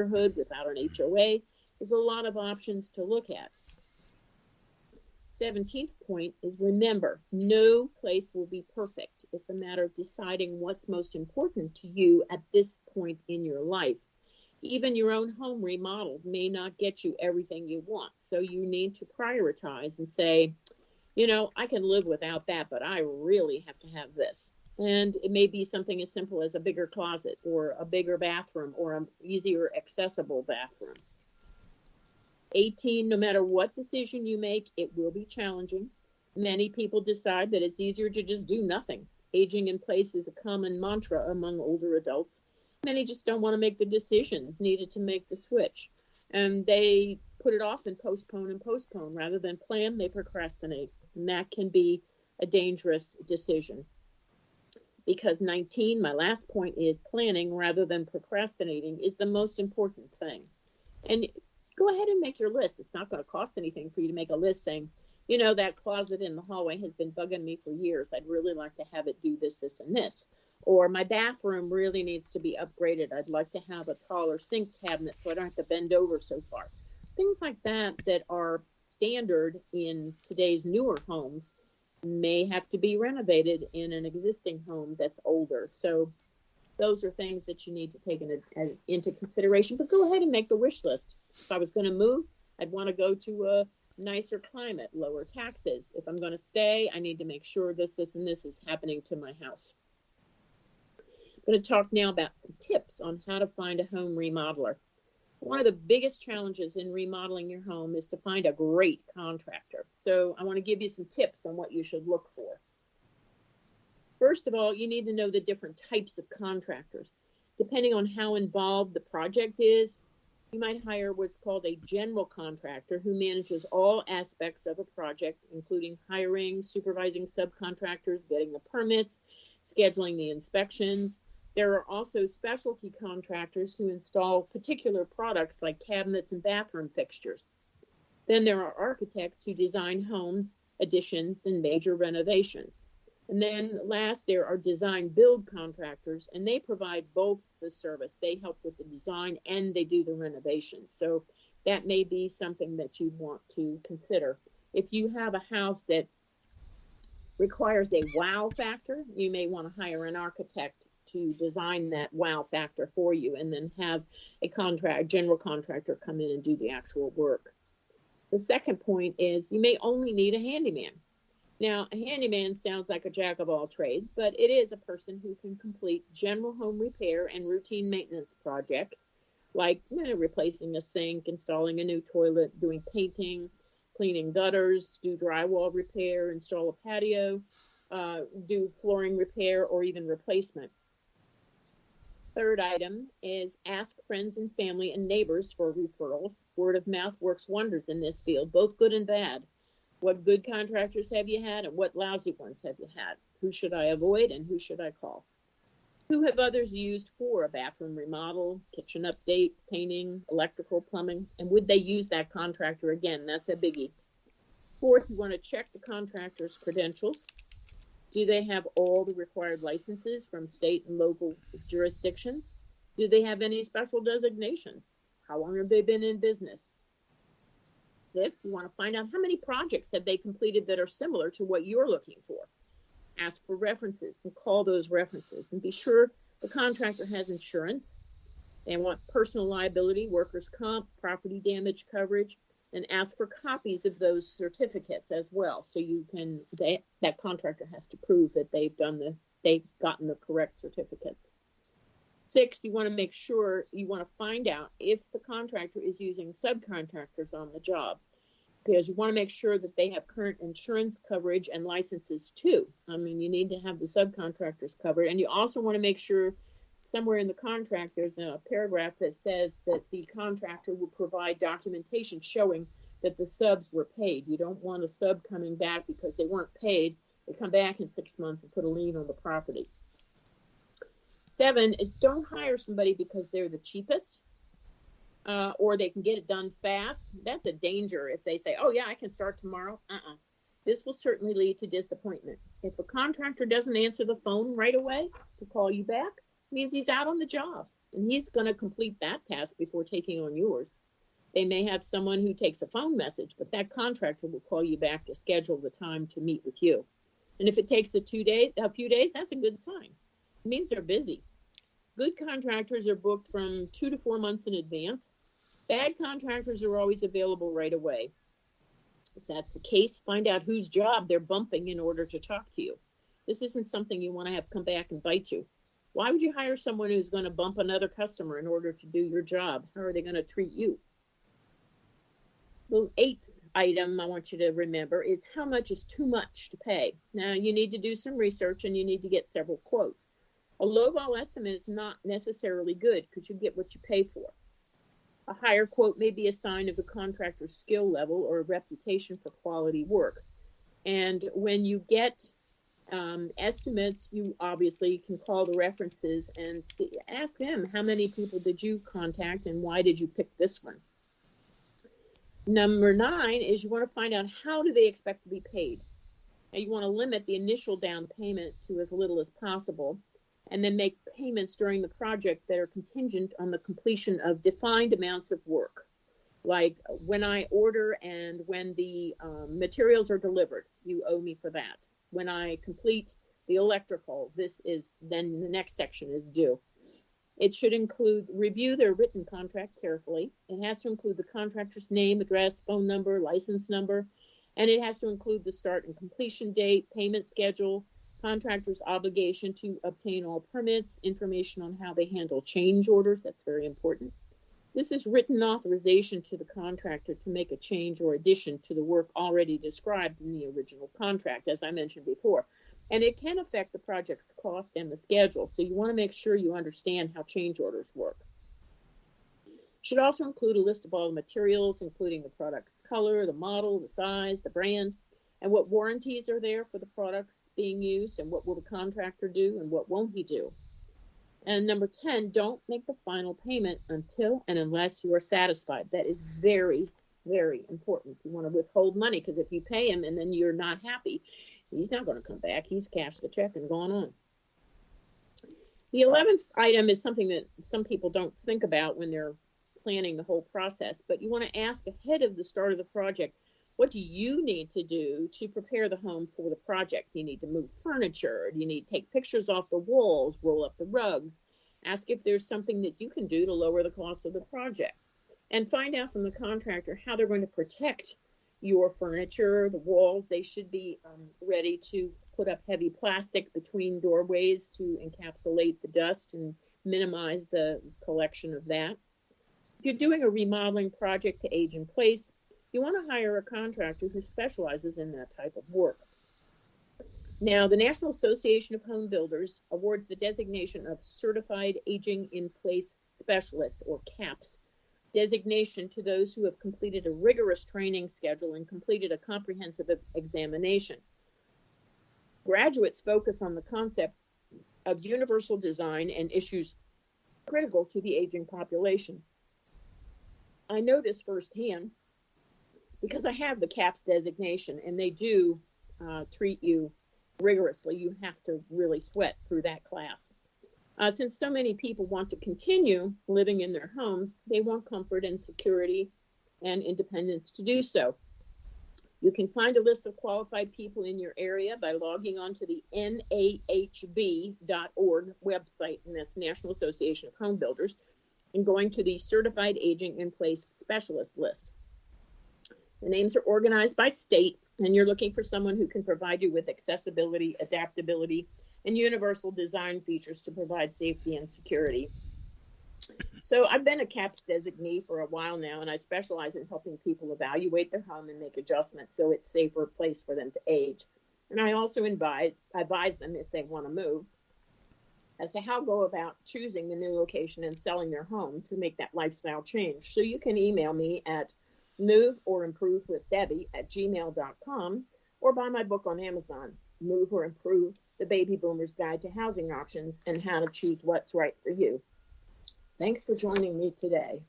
neighborhood without an HOA. There's a lot of options to look at. 17th point is remember, no place will be perfect. It's a matter of deciding what's most important to you at this point in your life. Even your own home remodel may not get you everything you want. So you need to prioritize and say, I can live without that, but I really have to have this. And it may be something as simple as a bigger closet or a bigger bathroom or an easier accessible bathroom. 18, no matter what decision you make, it will be challenging. Many people decide that it's easier to just do nothing. Aging in place is a common mantra among older adults. Many just don't want to make the decisions needed to make the switch. And they put it off and postpone. Rather than plan, they procrastinate. And that can be a dangerous decision. Because 19, my last point is planning rather than procrastinating is the most important thing. And go ahead and make your list. It's not going to cost anything for you to make a list saying, that closet in the hallway has been bugging me for years. I'd really like to have it do this, this, and this. Or my bathroom really needs to be upgraded. I'd like to have a taller sink cabinet so I don't have to bend over so far. Things like that are standard in today's newer homes may have to be renovated in an existing home that's older. So those are things that you need to take into consideration. But go ahead and make the wish list. If I was going to move, I'd want to go to a nicer climate, lower taxes. If I'm going to stay, I need to make sure this, and this is happening to my house. I'm going to talk now about some tips on how to find a home remodeler. One of the biggest challenges in remodeling your home is to find a great contractor. So I want to give you some tips on what you should look for. First of all, you need to know the different types of contractors. Depending on how involved the project is, you might hire what's called a general contractor who manages all aspects of a project, including hiring, supervising subcontractors, getting the permits, scheduling the inspections. There are also specialty contractors who install particular products like cabinets and bathroom fixtures. Then there are architects who design homes, additions, and major renovations. And then last, there are design build contractors, and they provide both the service. They help with the design and they do the renovations. So that may be something that you want to consider. If you have a house that requires a wow factor, you may want to hire an architect to design that wow factor for you and then have a general contractor come in and do the actual work. The second point is you may only need a handyman. Now, a handyman sounds like a jack of all trades, but it is a person who can complete general home repair and routine maintenance projects like replacing a sink, installing a new toilet, doing painting, cleaning gutters, do drywall repair, install a patio, do flooring repair, or even replacement. Third item is ask friends and family and neighbors for referrals. Word of mouth works wonders in this field, both good and bad. What good contractors have you had and what lousy ones have you had? Who should I avoid and who should I call? Who have others used for a bathroom remodel, kitchen update, painting, electrical, plumbing? And would they use that contractor again? That's a biggie. Fourth, you want to check the contractor's credentials. Do they have all the required licenses from state and local jurisdictions? Do they have any special designations? How long have they been in business? Fifth, you want to find out how many projects have they completed that are similar to what you're looking for. Ask for references and call those references and be sure the contractor has insurance. They want personal liability, workers' comp, property damage coverage, and ask for copies of those certificates as well. So that contractor has to prove that they've gotten the correct certificates. 6, you want to find out if the contractor is using subcontractors on the job, because you want to make sure that they have current insurance coverage and licenses too. I mean, you need to have the subcontractors covered, and you also want to make sure somewhere in the contract there's a paragraph that says that the contractor will provide documentation showing that the subs were paid. You don't want a sub coming back because they weren't paid. They come back in 6 months and put a lien on the property. 7 is don't hire somebody because they're the cheapest or they can get it done fast. That's a danger if they say, oh, yeah, I can start tomorrow. This will certainly lead to disappointment. If a contractor doesn't answer the phone right away to call you back, it means he's out on the job. and he's going to complete that task before taking on yours. They may have someone who takes a phone message, but that contractor will call you back to schedule the time to meet with you. And if it takes a few days, that's a good sign. It means they're busy. Good contractors are booked from 2 to 4 months in advance. Bad contractors are always available right away. If that's the case, find out whose job they're bumping in order to talk to you. This isn't something you want to have come back and bite you. Why would you hire someone who's going to bump another customer in order to do your job? How are they going to treat you? The 8th item I want you to remember is how much is too much to pay. Now, you need to do some research and you need to get several quotes. A lowball estimate is not necessarily good because you get what you pay for. A higher quote may be a sign of a contractor's skill level or a reputation for quality work. And when you get estimates, you obviously can call the references and ask them, how many people did you contact and why did you pick this one? Number 9 is you want to find out how do they expect to be paid. Now you want to limit the initial down payment to as little as possible and then make payments during the project that are contingent on the completion of defined amounts of work. Like when I order and when the materials are delivered, you owe me for that. When I complete the electrical, then the next section is due. It should review their written contract carefully. It has to include the contractor's name, address, phone number, license number, and it has to include the start and completion date, payment schedule, contractor's obligation to obtain all permits, information on how they handle change orders. That's very important. This is written authorization to the contractor to make a change or addition to the work already described in the original contract, as I mentioned before. And it can affect the project's cost and the schedule, so you want to make sure you understand how change orders work. Should also include a list of all the materials, including the product's color, the model, the size, the brand, and what warranties are there for the products being used, and what will the contractor do and what won't he do. And number 10, don't make the final payment until and unless you are satisfied. That is very, very important. You want to withhold money because if you pay him and then you're not happy, he's not going to come back. He's cashed the check and gone on. The 11th item is something that some people don't think about when they're planning the whole process, but you want to ask ahead of the start of the project, what do you need to do to prepare the home for the project? You need to move furniture. You need to take pictures off the walls, roll up the rugs. Ask if there's something that you can do to lower the cost of the project. And find out from the contractor how they're going to protect your furniture, the walls. They should be ready to put up heavy plastic between doorways to encapsulate the dust and minimize the collection of that. If you're doing a remodeling project to age in place, you want to hire a contractor who specializes in that type of work. Now, the National Association of Home Builders awards the designation of Certified Aging in Place Specialist, or CAPS, designation to those who have completed a rigorous training schedule and completed a comprehensive examination. Graduates focus on the concept of universal design and issues critical to the aging population. I know this firsthand because I have the CAPS designation, and they do treat you rigorously. You have to really sweat through that class. Since so many people want to continue living in their homes, they want comfort and security and independence to do so. You can find a list of qualified people in your area by logging on to the NAHB.org website, and that's National Association of Home Builders, and going to the Certified Aging in Place Specialist list. The names are organized by state, and you're looking for someone who can provide you with accessibility, adaptability, and universal design features to provide safety and security. So I've been a CAPS designee for a while now, and I specialize in helping people evaluate their home and make adjustments so it's a safer place for them to age. And I also advise them if they want to move as to how to go about choosing the new location and selling their home to make that lifestyle change. So you can email me at moveorimprovewithdebbie@gmail.com or buy my book on Amazon, Move or Improve, The Baby Boomer's Guide to Housing Options and How to Choose What's Right for You. Thanks for joining me today.